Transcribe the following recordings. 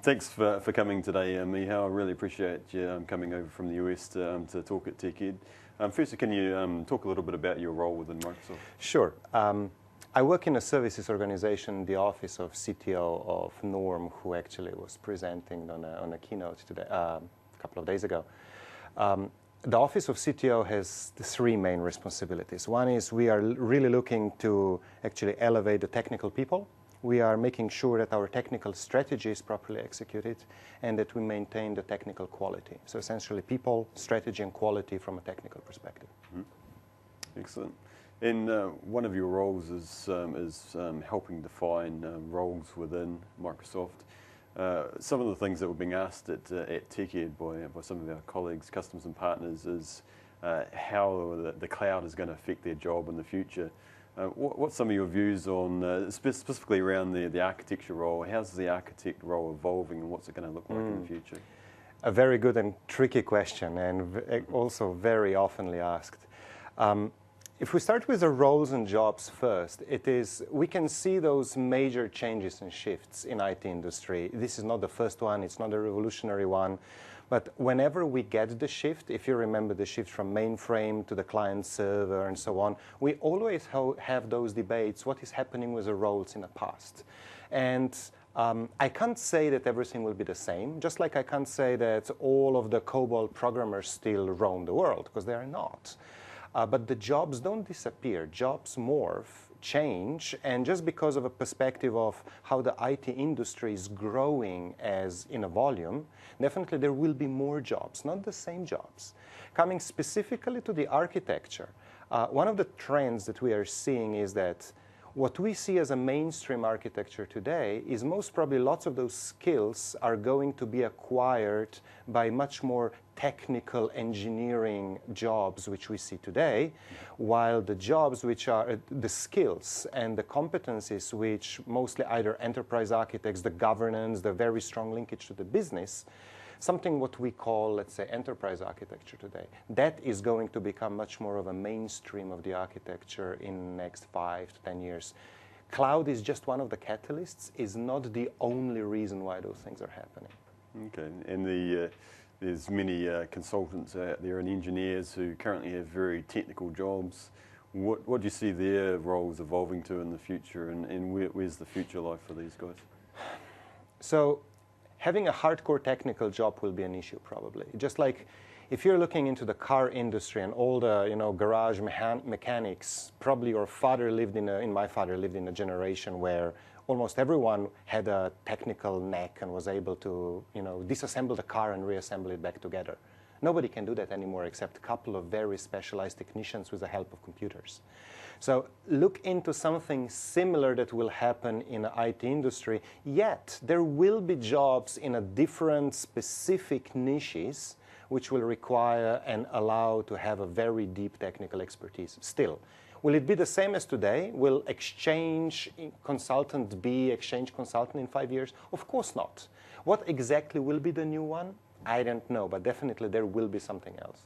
Thanks for coming today, Miha. I really appreciate you coming over from the US to talk at TechEd. Firstly, can you talk a little bit about your role within Microsoft? Sure. I work in a services organization, the office of CTO of Norm, who actually was presenting on a keynote today, a couple of days ago. The office of CTO has three main responsibilities. One is we are really looking to actually elevate the technical people. We are making sure that our technical strategy is properly executed and that we maintain the technical quality. So essentially people, strategy, and quality from a technical perspective. Mm-hmm. Excellent. And one of your roles is helping define roles within Microsoft. Some of the things that were being asked at TechEd by some of our colleagues, customers and partners is how the cloud is going to affect their job in the future. What's some of your views on, specifically around the architecture role? How's the architect role evolving and what's it going to look like in the future? A very good and tricky question, and also very oftenly asked. If we start with the roles and jobs first, we can see those major changes and shifts in IT industry. This is not the first one, it's not a revolutionary one, but whenever we get the shift, if you remember the shift from mainframe to the client server and so on, we always have those debates, what is happening with the roles in the past. And I can't say that everything will be the same, just like I can't say that all of the COBOL programmers still roam the world, because they are not. But the jobs don't disappear. Jobs morph, change, and just because of a perspective of how the IT industry is growing as in a volume, definitely there will be more jobs, not the same jobs. Coming specifically to the architecture, one of the trends that we are seeing is that what we see as a mainstream architecture today is most probably lots of those skills are going to be acquired by much more technical engineering jobs which we see today, while the jobs which are the skills and the competencies which mostly either enterprise architects, the governance, the very strong linkage to the business, something what we call, let's say, enterprise architecture today. That is going to become much more of a mainstream of the architecture in the next 5 to 10 years. Cloud is just one of the catalysts, is not the only reason why those things are happening. Okay, and there's many consultants out there and engineers who currently have very technical jobs. What do you see their roles evolving to in the future, and where's the future like for these guys? So, having a hardcore technical job will be an issue probably. Just like if you're looking into the car industry and all the garage mechanics, probably your father lived my father lived in a generation where almost everyone had a technical knack and was able to disassemble the car and reassemble it back together. Nobody can do that anymore except a couple of very specialized technicians with the help of computers. So look into something similar that will happen in the IT industry, yet there will be jobs in a different specific niches which will require and allow to have a very deep technical expertise still. Will it be the same as today? Will exchange consultant be exchange consultant in 5 years? Of course not. What exactly will be the new one? I don't know, but definitely there will be something else.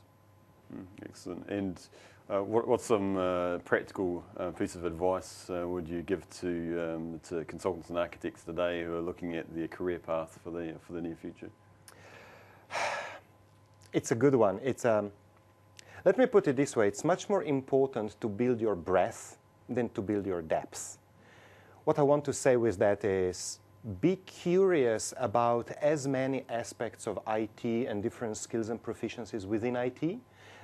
Excellent. And what's some practical piece of advice would you give to consultants and architects today who are looking at their career path for the near future? It's a good one. Let me put it this way. It's much more important to build your breadth than to build your depth. What I want to say with that is be curious about as many aspects of IT and different skills and proficiencies within IT,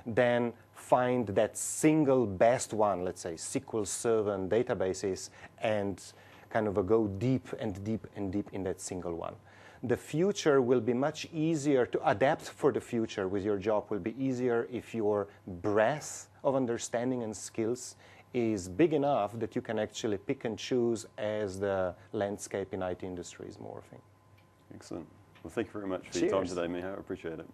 then find that single best one, let's say SQL Server and databases, and kind of go deep and deep and deep in that single one. The future will be much easier to adapt for the future with your job will be easier if your breadth of understanding and skills is big enough that you can actually pick and choose as the landscape in IT industry is morphing. Excellent. Well, thank you very much for your time today, Miha. I appreciate it.